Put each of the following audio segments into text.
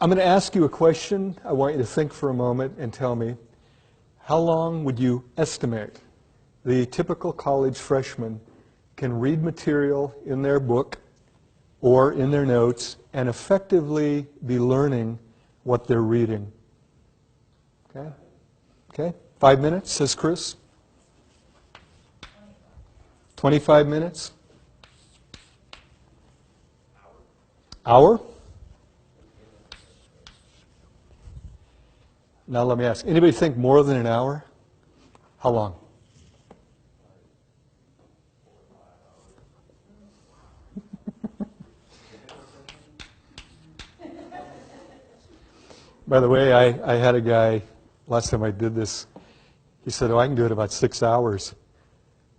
I'm going to ask you a question. I want you to think for a moment and tell me, how long would you estimate the typical college freshman can read material in their book or in their notes and effectively be learning what they're reading? Okay? Okay? 5 minutes, says Chris. 25 minutes? Hour? Now let me ask, anybody think more than an hour? How long? By the way, I had a guy, last time I did this, he said, oh, I can do it about 6 hours.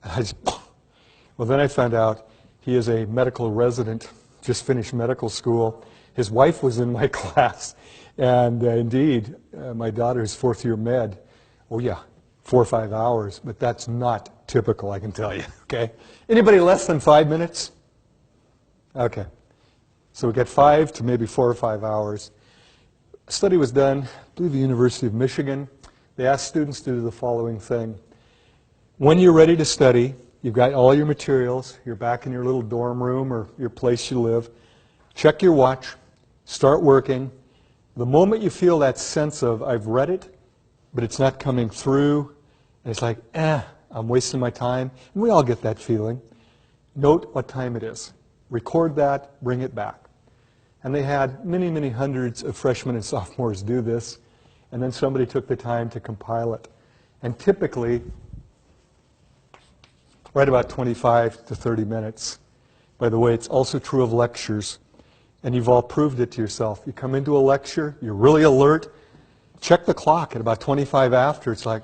And I just, well, then I found out he is a medical resident, just finished medical school. His wife was in my class. And indeed, my daughter's fourth year med. Oh yeah, 4 or 5 hours, but that's not typical, I can tell you, okay? Anybody less than 5 minutes? Okay. So we get 5 to maybe 4 or 5 hours. A study was done, I believe the University of Michigan. They asked students to do the following thing. When you're ready to study, you've got all your materials, you're back in your little dorm room or your place you live, check your watch, start working. The moment you feel that sense of, I've read it, but it's not coming through, and it's like, I'm wasting my time, and we all get that feeling, note what time it is. Record that, bring it back. And they had many, many hundreds of freshmen and sophomores do this, and then somebody took the time to compile it. And typically, right about 25 to 30 minutes. By the way, it's also true of lectures. And you've all proved it to yourself. You come into a lecture, you're really alert, check the clock at about 25 after, it's like,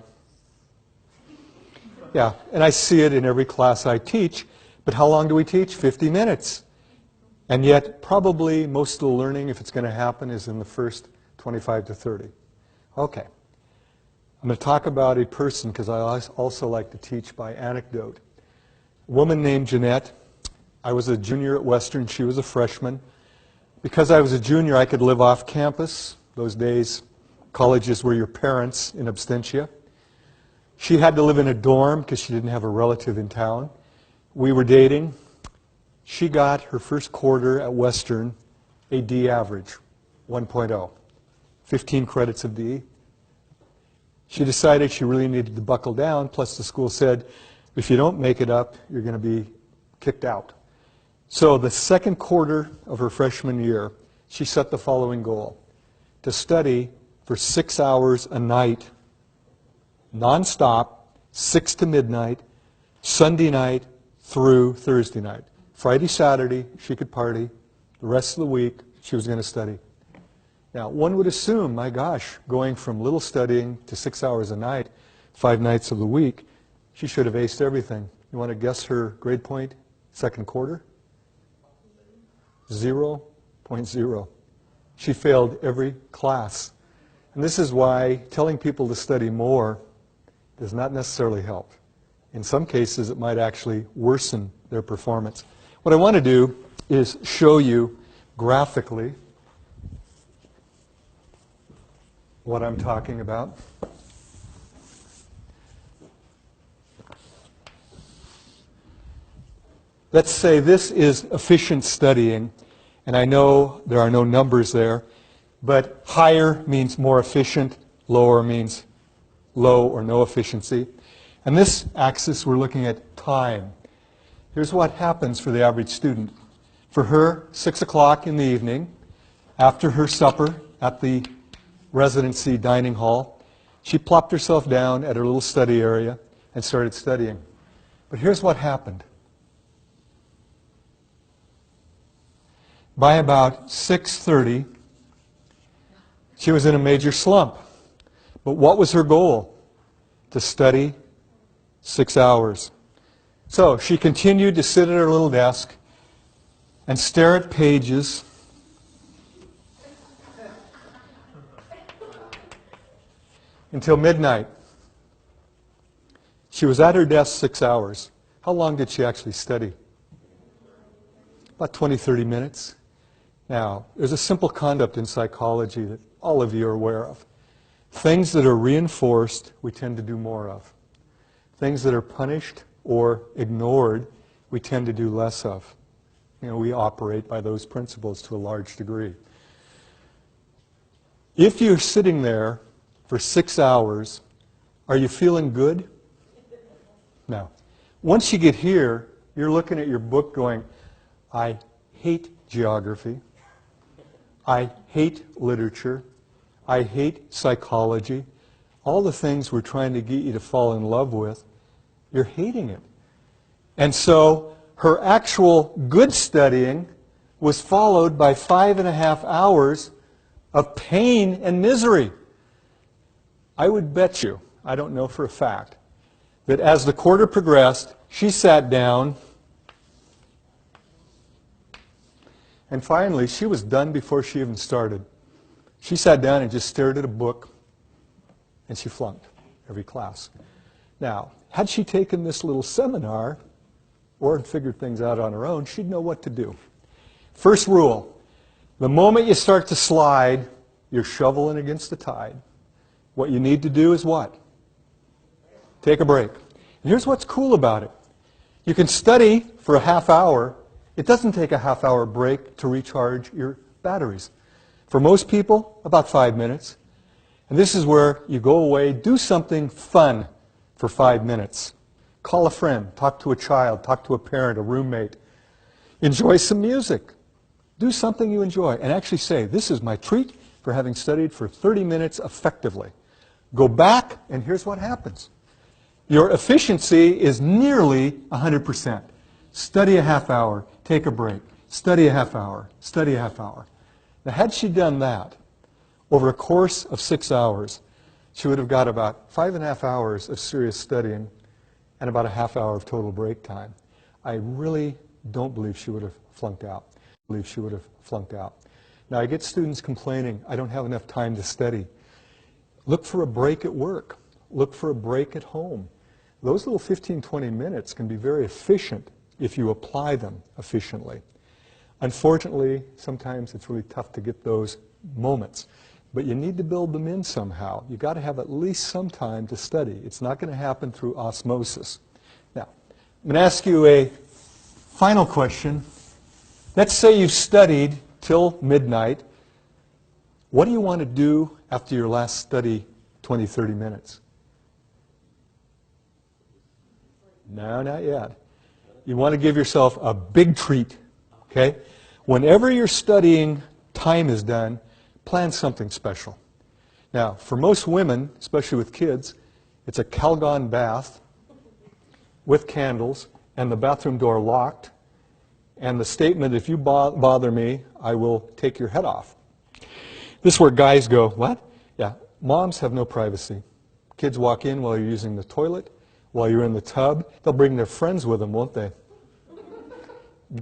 yeah, and I see it in every class I teach, but how long do we teach? 50 minutes. And yet, probably most of the learning, if it's going to happen, is in the first 25 to 30. Okay. I'm going to talk about a person, because I also like to teach by anecdote. A woman named Jeanette. I was a junior at Western, she was a freshman. Because I was a junior, I could live off campus. Those days, colleges were your parents in absentia. She had to live in a dorm because she didn't have a relative in town. We were dating. She got her first quarter at Western a D average, 1.0, 15 credits of D. She decided she really needed to buckle down, plus the school said, if you don't make it up, you're going to be kicked out. So the second quarter of her freshman year, she set the following goal: to study for 6 hours a night, nonstop, 6 to midnight, Sunday night through Thursday night. Friday, Saturday, she could party. The rest of the week, she was going to study. Now, one would assume, my gosh, going from little studying to 6 hours a night, 5 nights of the week, she should have aced everything. You want to guess her grade point, second quarter? 0.0. She failed every class. And this is why telling people to study more does not necessarily help. In some cases, it might actually worsen their performance. What I want to do is show you graphically what I'm talking about. Let's say this is efficient studying, and I know there are no numbers there, but higher means more efficient, lower means low or no efficiency. And this axis, we're looking at time. Here's what happens for the average student. For her, 6 o'clock in the evening, after her supper at the residency dining hall, she plopped herself down at her little study area and started studying. But here's what happened. By about 6:30, she was in a major slump. But what was her goal? To study 6 hours. So she continued to sit at her little desk and stare at pages until midnight. She was at her desk 6 hours. How long did she actually study? About 20, 30 minutes. Now, there's a simple conduct in psychology that all of you are aware of. Things that are reinforced, we tend to do more of. Things that are punished or ignored, we tend to do less of. You know, we operate by those principles to a large degree. If you're sitting there for 6 hours, are you feeling good? No. Once you get here, you're looking at your book going, I hate geography. I hate literature. I hate psychology. All the things we're trying to get you to fall in love with, you're hating it. And so her actual good studying was followed by 5.5 hours of pain and misery. I would bet you, I don't know for a fact, that as the quarter progressed, she sat down, and finally she was done before she even started. She sat down and just stared at a book, and she flunked every class. Now, had she taken this little seminar or figured things out on her own, she'd know what to do. First rule, the moment you start to slide, you're shoveling against the tide. What you need to do is what? Take a break. And here's what's cool about it. You can study for a half hour. It doesn't take a half-hour break to recharge your batteries. For most people, about 5 minutes. And this is where you go away, do something fun for 5 minutes. Call a friend, talk to a child, talk to a parent, a roommate. Enjoy some music. Do something you enjoy. And actually say, this is my treat for having studied for 30 minutes effectively. Go back, and here's what happens. Your efficiency is nearly 100%. Study a half hour, take a break. Study a half hour, study a half hour. Now, had she done that over a course of 6 hours, she would have got about 5.5 hours of serious studying and about a half hour of total break time. I really don't believe she would have flunked out. Now, I get students complaining, I don't have enough time to study. Look for a break at work. Look for a break at home. Those little 15, 20 minutes can be very efficient if you apply them efficiently. Unfortunately, sometimes it's really tough to get those moments. But you need to build them in somehow. You've got to have at least some time to study. It's not going to happen through osmosis. Now, I'm going to ask you a final question. Let's say you've studied till midnight. What do you want to do after your last study 20, 30 minutes? No, not yet. You want to give yourself a big treat, okay? Whenever your studying time is done, plan something special. Now, for most women, especially with kids, it's a Calgon bath with candles and the bathroom door locked and the statement, if you bother me, I will take your head off. This is where guys go, what? Yeah, moms have no privacy. Kids walk in while you're using the toilet, while you're in the tub. They'll bring their friends with them, won't they?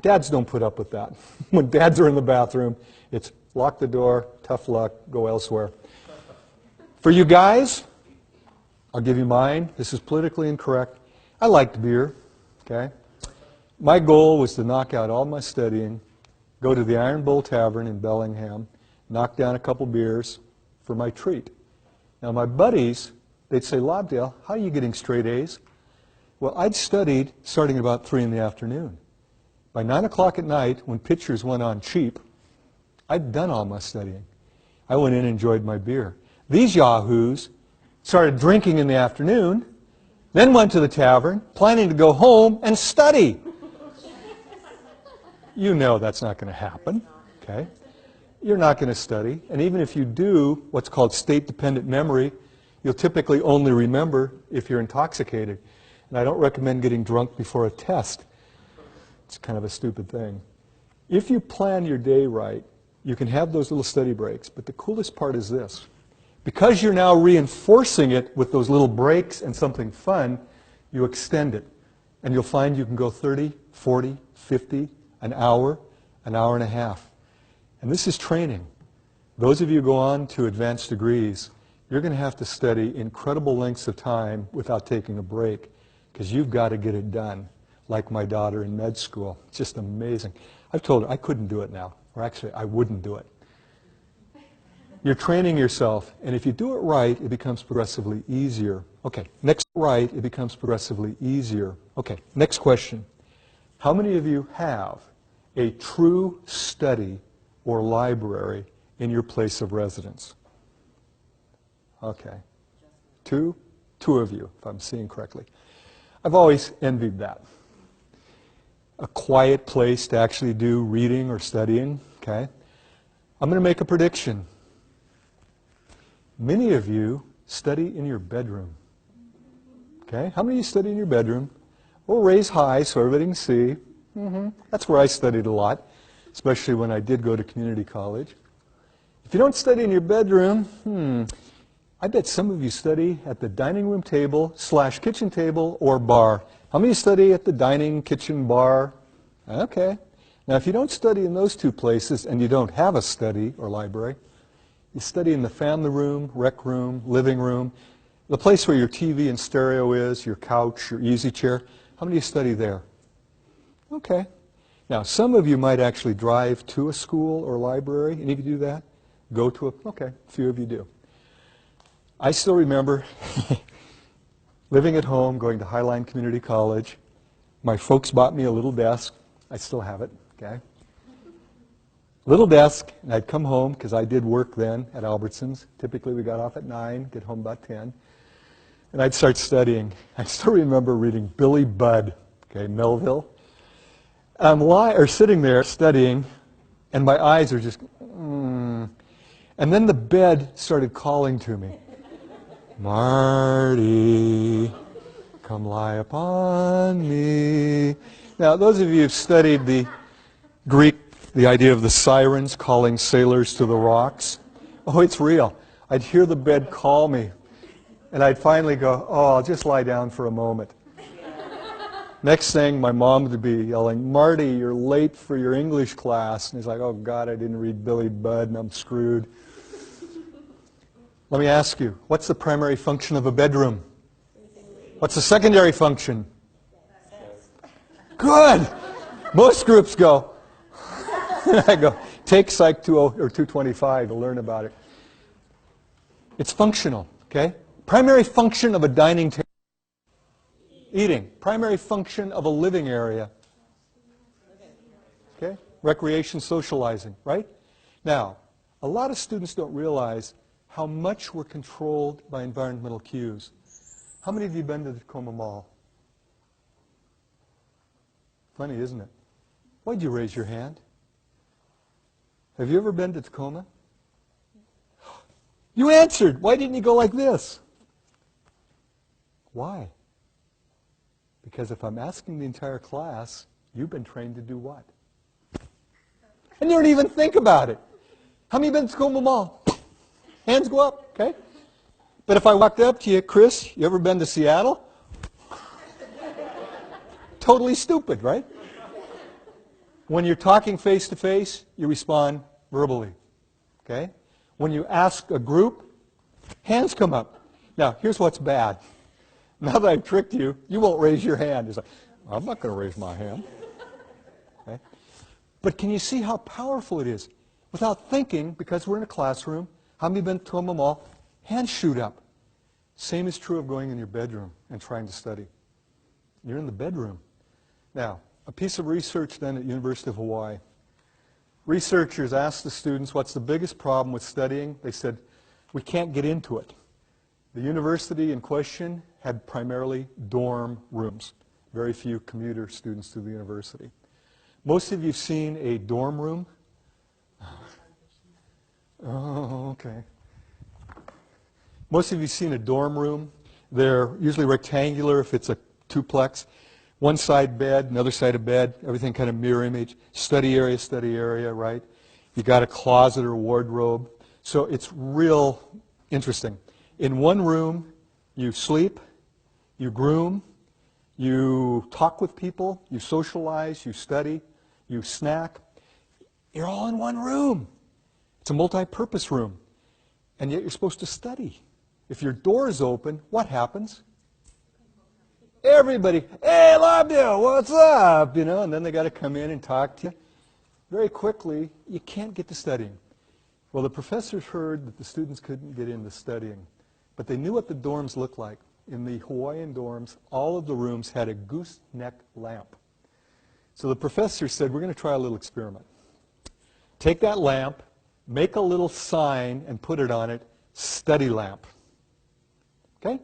Dads don't put up with that. When dads are in the bathroom, it's lock the door, tough luck, go elsewhere. For you guys, I'll give you mine. This is politically incorrect. I liked beer, okay? My goal was to knock out all my studying, go to the Iron Bull Tavern in Bellingham, knock down a couple beers for my treat. Now my buddies, they'd say, Lobdell, how are you getting straight A's? Well, I'd studied starting at about 3 in the afternoon. By 9 o'clock at night, when pictures went on cheap, I'd done all my studying. I went in and enjoyed my beer. These yahoos started drinking in the afternoon, then went to the tavern, planning to go home and study. You know that's not going to happen, okay? You're not going to study, and even if you do what's called state-dependent memory, you'll typically only remember if you're intoxicated. And I don't recommend getting drunk before a test. It's kind of a stupid thing. If you plan your day right, you can have those little study breaks, but the coolest part is this. Because you're now reinforcing it with those little breaks and something fun, you extend it. And you'll find you can go 30, 40, 50, an hour and a half. And this is training. Those of you who go on to advanced degrees, you're going to have to study incredible lengths of time without taking a break, because you've got to get it done, like my daughter in med school. It's just amazing. I've told her I couldn't do it now. Or actually, I wouldn't do it. You're training yourself, and if you do it right, it becomes progressively easier. Okay, next right, it becomes progressively easier. Okay, next question. How many of you have a true study or library in your place of residence? Okay. Two? Two of you, if I'm seeing correctly. I've always envied that. A quiet place to actually do reading or studying, okay? I'm going to make a prediction. Many of you study in your bedroom. Okay? How many of you study in your bedroom? We'll raise high so everybody can see. That's where I studied a lot, especially when I did go to community college. If you don't study in your bedroom, I bet some of you study at the dining room table / kitchen table or bar. How many study at the dining, kitchen, bar? Okay. Now, if you don't study in those two places and you don't have a study or library, you study in the family room, rec room, living room, the place where your TV and stereo is, your couch, your easy chair. How many of you study there? Okay. Now, some of you might actually drive to a school or library. Any of you do that? Go to a, okay, a few of you do. I still remember living at home, going to Highline Community College. My folks bought me a little desk. I still have it, okay? Little desk, and I'd come home, because I did work then at Albertsons. Typically we got off at 9, get home about 10. And I'd start studying. I still remember reading Billy Budd, okay, Melville. I'm sitting there studying, and my eyes are just, And then the bed started calling to me. Marty, come lie upon me. Now, those of you who've studied the Greek, the idea of the sirens calling sailors to the rocks, oh, it's real. I'd hear the bed call me, and I'd finally go, oh, I'll just lie down for a moment. Next thing, my mom would be yelling, Marty, you're late for your English class. And he's like, oh, God, I didn't read Billy Budd, and I'm screwed. Let me ask you, what's the primary function of a bedroom? What's the secondary function? Good! Most groups go. I go, take Psych 20 or 225 to learn about it. It's functional, okay? Primary function of a dining table. Eating. Primary function of a living area. Okay? Recreation, socializing, right? Now, a lot of students don't realize how much we're controlled by environmental cues. How many of you have been to the Tacoma Mall? Funny, isn't it? Why'd you raise your hand? Have you ever been to Tacoma? You answered. Why didn't you go like this? Why? Because if I'm asking the entire class, you've been trained to do what? And you don't even think about it. How many have been to Tacoma Mall? Hands go up, okay? But if I walked up to you, Chris, you ever been to Seattle? Totally stupid, right? When you're talking face to face, you respond verbally, okay? When you ask a group, hands come up. Now, here's what's bad. Now that I've tricked you, you won't raise your hand. It's like, I'm not going to raise my hand. Okay? But can you see how powerful it is? Without thinking, because we're in a classroom, how many have been to Tacoma Mall? Hands shoot up. Same is true of going in your bedroom and trying to study. You're in the bedroom. Now, a piece of research then at University of Hawaii. Researchers asked the students, what's the biggest problem with studying? They said, we can't get into it. The university in question had primarily dorm rooms. Very few commuter students to the university. Most of you have seen a dorm room. Oh, okay. Most of you have seen a dorm room. They're usually rectangular if it's a duplex. One side bed, another side of bed, everything kind of mirror image. Study area, right? You got a closet or wardrobe. So it's real interesting. In one room, you sleep, you groom, you talk with people, you socialize, you study, you snack. You're all in one room. It's a multi-purpose room. And yet you're supposed to study. If your door is open, what happens? Everybody, hey, love you, what's up? You know, and then they got to come in and talk to you. very quickly, you can't get to studying. Well, the professors heard that the students couldn't get into studying, but they knew what the dorms looked like. In the Hawaiian dorms, all of the rooms had a gooseneck lamp. So the professor said, we're going to try a little experiment. Take that lamp, make a little sign, and put it on it, study lamp. Okay?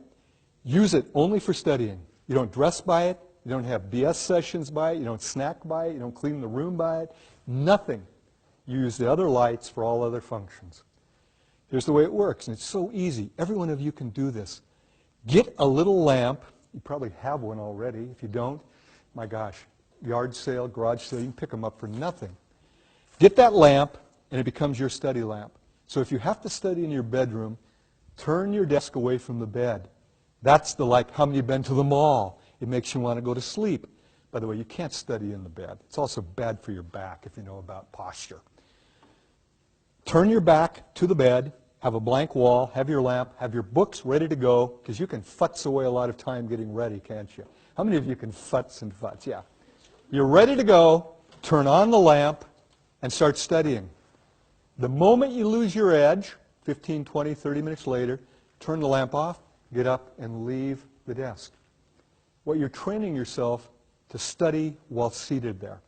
Use it only for studying. You don't dress by it. You don't have BS sessions by it. You don't snack by it. You don't clean the room by it. Nothing. You use the other lights for all other functions. Here's the way it works, and it's so easy. Every one of you can do this. Get a little lamp. You probably have one already. If you don't, my gosh, yard sale, garage sale, you can pick them up for nothing. Get that lamp, and it becomes your study lamp. So if you have to study in your bedroom, turn your desk away from the bed. That's the like, how many have been to the mall? It makes you want to go to sleep. By the way, you can't study in the bed. It's also bad for your back if you know about posture. Turn your back to the bed, have a blank wall, have your lamp, have your books ready to go, because you can futz away a lot of time getting ready, can't you? How many of you can futz and futz? Yeah. You're ready to go, turn on the lamp, and start studying. The moment you lose your edge, 15, 20, 30 minutes later, turn the lamp off, get up, and leave the desk. What you're training yourself to study while seated there.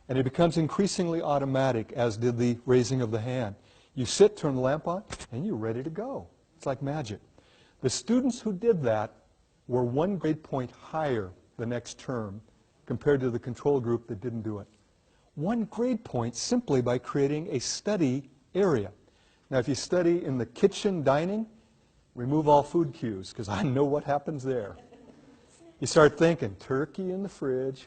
And it becomes increasingly automatic, as did the raising of the hand. You sit, turn the lamp on, and you're ready to go. It's like magic. The students who did that were 1 grade point higher the next term compared to the control group that didn't do it. 1 grade point simply by creating a study area. Now, if you study in the kitchen dining, remove all food cues, because I know what happens there. You start thinking, turkey in the fridge.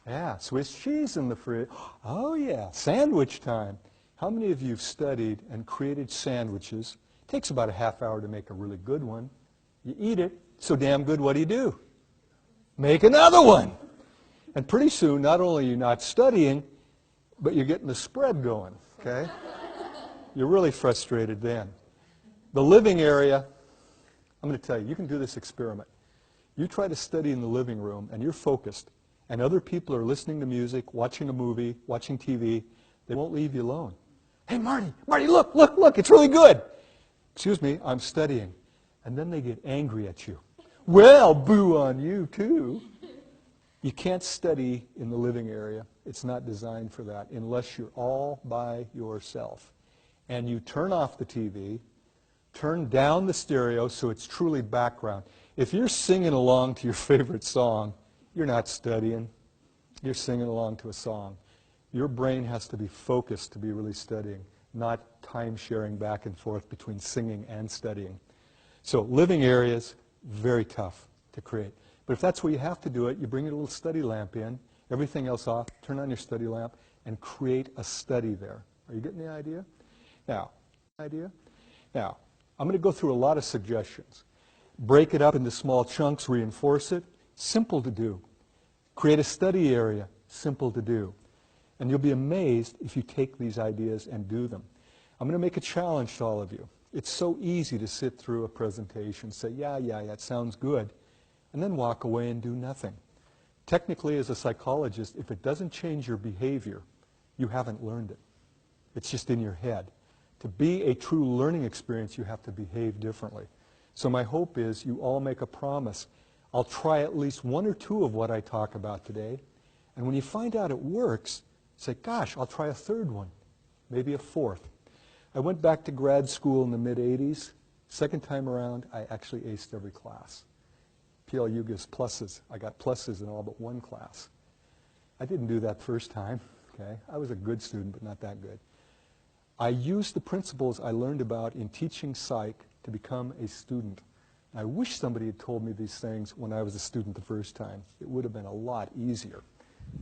Yeah, Swiss cheese in the fridge. Oh, yeah, sandwich time. How many of you have studied and created sandwiches? It takes about a half hour to make a really good one. You eat it, so damn good, what do? Make another one. And pretty soon, not only are you not studying, but you're getting the spread going, okay? You're really frustrated then. The living area, I'm going to tell you, you can do this experiment. You try to study in the living room, and you're focused, and other people are listening to music, watching a movie, watching TV. They won't leave you alone. Hey, Marty, look, it's really good. Excuse me, I'm studying. And then they get angry at you. Well, boo on you, too. You can't study in the living area. It's not designed for that unless you're all by yourself. And you turn off the TV, turn down the stereo so it's truly background. If you're singing along to your favorite song, you're not studying. You're singing along to a song. Your brain has to be focused to be really studying, not time sharing back and forth between singing and studying. So living areas, very tough to create. But if that's where you have to do it, you bring your little study lamp in, everything else off, turn on your study lamp, and create a study there. Are you getting the idea? Now, I'm going to go through a lot of suggestions. Break it up into small chunks, reinforce it. Simple to do. Create a study area. Simple to do. And you'll be amazed if you take these ideas and do them. I'm going to make a challenge to all of you. It's so easy to sit through a presentation, say, yeah, it sounds good, and then walk away and do nothing. Technically, as a psychologist, if it doesn't change your behavior, you haven't learned it. It's just in your head. To be a true learning experience, you have to behave differently. So my hope is you all make a promise. I'll try at least 1 or 2 of what I talk about today. And when you find out it works, say, gosh, I'll try a 3rd one, maybe a 4th. I went back to grad school in the mid-'80s. Second time around, I actually aced every class. PLU gives pluses. I got pluses in all but 1 class. I didn't do that first time. Okay? I was a good student, but not that good. I used the principles I learned about in teaching psych to become a student. I wish somebody had told me these things when I was a student the first time. It would have been a lot easier.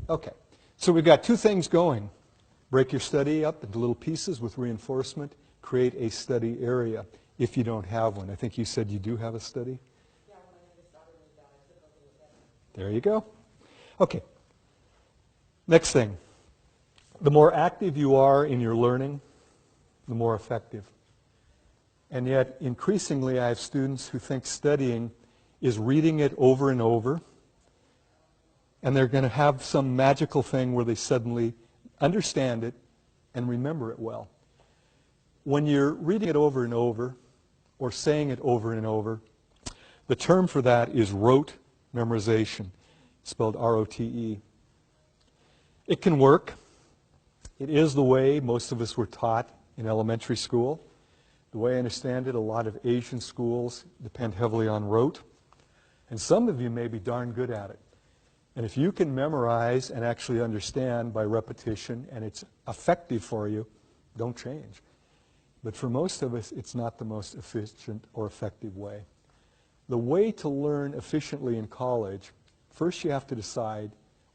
Okay, so we've got 2 things going. Break your study up into little pieces with reinforcement. Create a study area if you don't have one. I think you said you do have a study? Yeah, when I had started with that, I said nothing with that. There you go. Okay, next thing. The more active you are in your learning, the more effective. And yet, increasingly, I have students who think studying is reading it over and over, and they're going to have some magical thing where they suddenly understand it, and remember it well. When you're reading it over and over, or saying it over and over, the term for that is rote memorization, spelled R-O-T-E. It can work. It is the way most of us were taught in elementary school. The way I understand it, a lot of Asian schools depend heavily on rote. And some of you may be darn good at it. And if you can memorize and actually understand by repetition, and it's effective for you, don't change. But for most of us, it's not the most efficient or effective way. The way to learn efficiently in college, first you have to decide,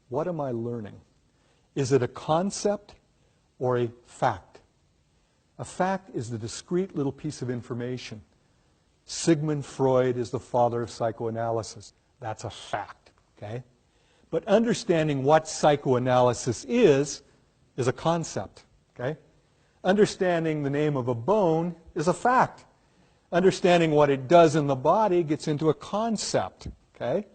what am I learning? Is it a concept or a fact? A fact is the discrete little piece of information. Sigmund Freud is the father of psychoanalysis. That's a fact, okay? But understanding what psychoanalysis is a concept, okay? Understanding the name of a bone is a fact. Understanding what it does in the body gets into a concept, okay?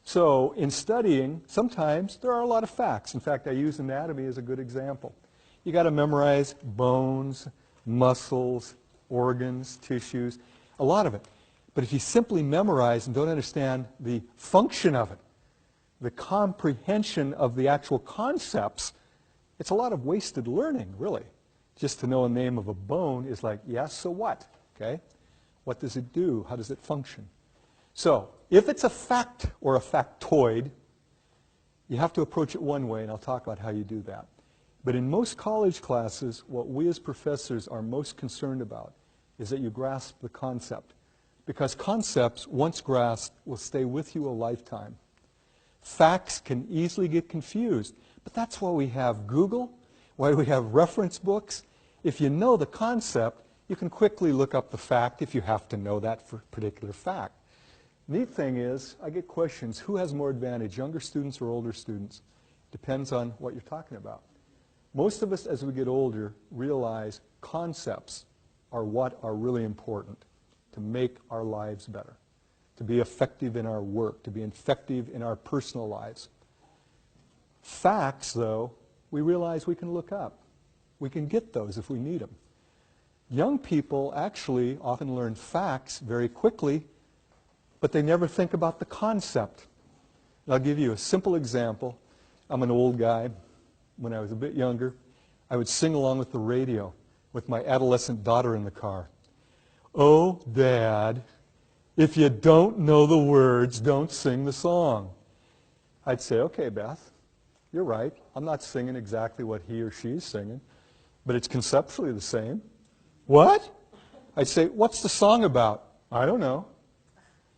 So in studying, sometimes there are a lot of facts. In fact, I use anatomy as a good example. You got to memorize bones, muscles, organs, tissues, a lot of it. But if you simply memorize and don't understand the function of it, the comprehension of the actual concepts, it's a lot of wasted learning, really. Just to know a name of a bone is like, yes, so what? Okay? What does it do? How does it function? So, if it's a fact or a factoid, you have to approach it one way, and I'll talk about how you do that. But in most college classes, what we as professors are most concerned about is that you grasp the concept. Because concepts, once grasped, will stay with you a lifetime. Facts can easily get confused, but that's why we have Google, why we have reference books. If you know the concept, you can quickly look up the fact if you have to know that for a particular fact. Neat thing is, I get questions, who has more advantage, younger students or older students? Depends on what you're talking about. Most of us, as we get older, realize concepts are what are really important to make our lives better, to be effective in our work, to be effective in our personal lives. Facts, though, we realize we can look up. We can get those if we need them. Young people actually often learn facts very quickly, but they never think about the concept. And I'll give you a simple example. I'm an old guy. When I was a bit younger, I would sing along with the radio with my adolescent daughter in the car. Oh, Dad, if you don't know the words, don't sing the song. I'd say, okay, Beth, you're right. I'm not singing exactly what he or she's singing, but it's conceptually the same. What? I'd say, what's the song about? I don't know.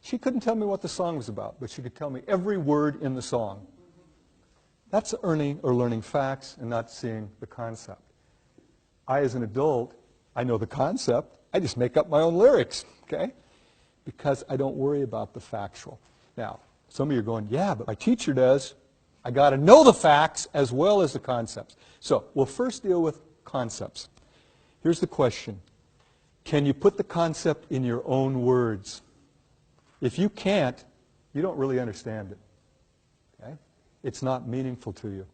She couldn't tell me what the song was about, but she could tell me every word in the song. That's earning or learning facts and not seeing the concept. I, as an adult, I know the concept. I just make up my own lyrics, okay? Because I don't worry about the factual. Now, some of you are going, yeah, but my teacher does. I got to know the facts as well as the concepts. So we'll first deal with concepts. Here's the question. Can you put the concept in your own words? If you can't, you don't really understand it. Okay? It's not meaningful to you.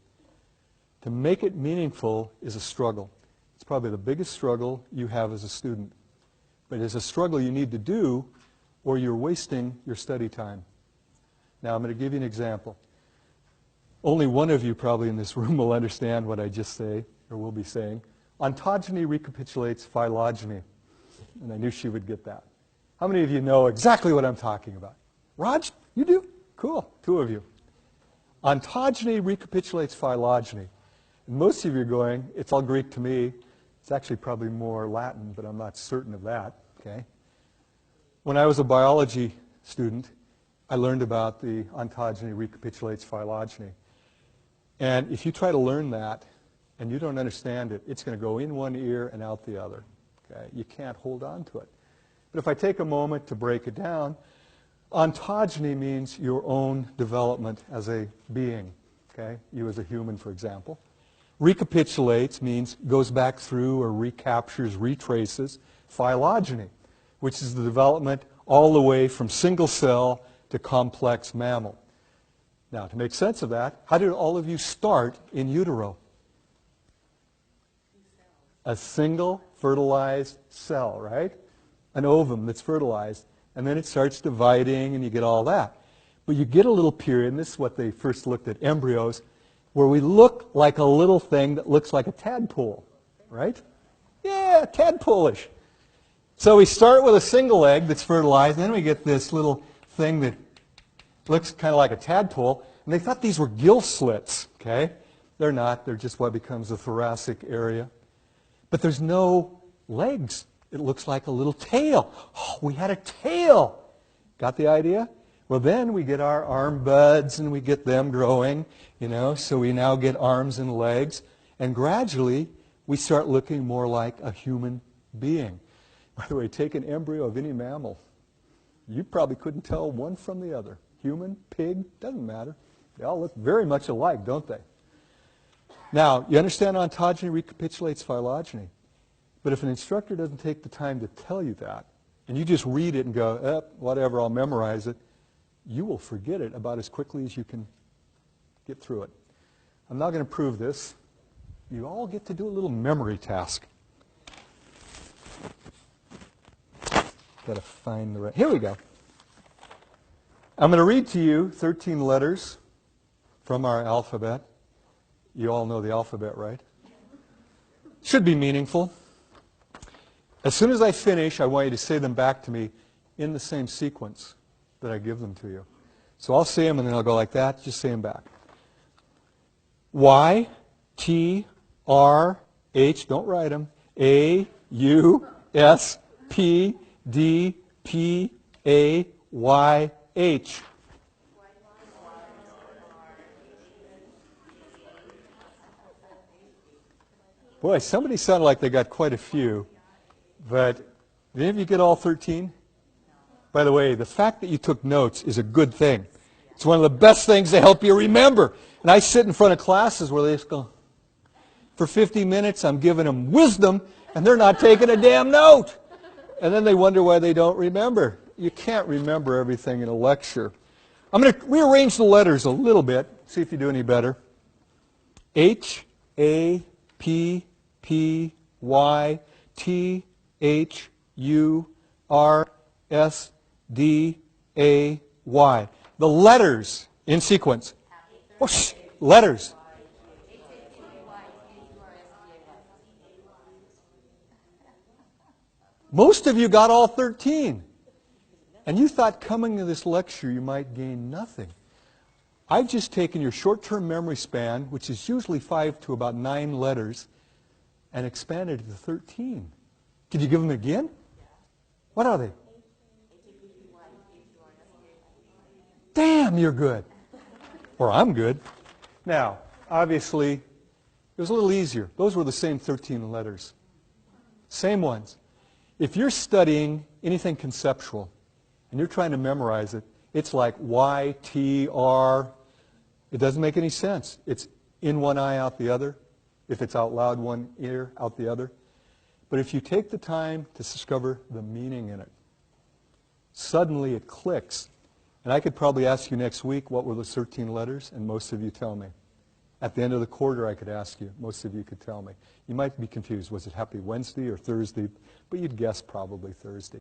To make it meaningful is a struggle. It's probably the biggest struggle you have as a student. But it's a struggle you need to do or you're wasting your study time. Now, I'm going to give you an example. Only one of you probably in this room will understand what I just say, or will be saying. Ontogeny recapitulates phylogeny. And I knew she would get that. How many of you know exactly what I'm talking about? Raj, you do? Cool, 2 of you. Ontogeny recapitulates phylogeny. And most of you are going, it's all Greek to me. It's actually probably more Latin, but I'm not certain of that. Okay? When I was a biology student, I learned about the ontogeny recapitulates phylogeny. And if you try to learn that and you don't understand it, it's going to go in one ear and out the other. Okay? You can't hold on to it. But if I take a moment to break it down, ontogeny means your own development as a being. Okay? You as a human, for example. Recapitulates means goes back through or recaptures, retraces phylogeny, which is the development all the way from single cell to complex mammal. Now, to make sense of that, how did all of you start in utero? A single fertilized cell, right? An ovum that's fertilized. And then it starts dividing and you get all that. But you get a little period, and this is what they first looked at embryos, where we look like a little thing that looks like a tadpole, right? Yeah, tadpole-ish. So we start with a single egg that's fertilized, and then we get this little thing that looks kind of like a tadpole. And they thought these were gill slits, okay? They're not. They're just what becomes the thoracic area. But there's no legs. It looks like a little tail. Oh, we had a tail. Got the idea? Well, then we get our arm buds and we get them growing, so we now get arms and legs. And gradually, we start looking more like a human being. By the way, take an embryo of any mammal. You probably couldn't tell one from the other. Human, pig, doesn't matter. They all look very much alike, don't they? Now, you understand ontogeny recapitulates phylogeny. But if an instructor doesn't take the time to tell you that, and you just read it and go, whatever, I'll memorize it, you will forget it about as quickly as you can get through it. I'm not going to prove this. You all get to do a little memory task. Got to find the right... Here we go. I'm going to read to you 13 letters from our alphabet. You all know the alphabet, right? Should be meaningful. As soon as I finish, I want you to say them back to me in the same sequence that I give them to you. So I'll say them and then I'll go like that. Just say them back. Y, T, R, H, don't write them. A, U, S, P, D, P, A, Y, H. Boy, somebody sounded like they got quite a few. But did any of you get all 13? By the way, the fact that you took notes is a good thing. It's one of the best things to help you remember. And I sit in front of classes where they just go, for 50 minutes I'm giving them wisdom, and they're not taking a damn note. And then they wonder why they don't remember. You can't remember everything in a lecture. I'm going to rearrange the letters a little bit, see if you do any better. H, A, P, P, Y, T, H, U, R, S, D, A, Y. The letters in sequence. Whoosh, letters. Most of you got all 13. And you thought coming to this lecture you might gain nothing. I've just taken your short-term memory span, which is usually 5 to about 9 letters, and expanded it to 13. Could you give them again? What are they? Damn, you're good. Or I'm good. Now, obviously, it was a little easier. Those were the same 13 letters. Same ones. If you're studying anything conceptual and you're trying to memorize it, it's like Y, T, R. It doesn't make any sense. It's in one eye, out the other. If it's out loud, one ear, out the other. But if you take the time to discover the meaning in it, suddenly it clicks. And I could probably ask you next week what were the 13 letters, and most of you tell me. At the end of the quarter, I could ask you. Most of you could tell me. You might be confused. Was it Happy Wednesday or Thursday? But you'd guess probably Thursday.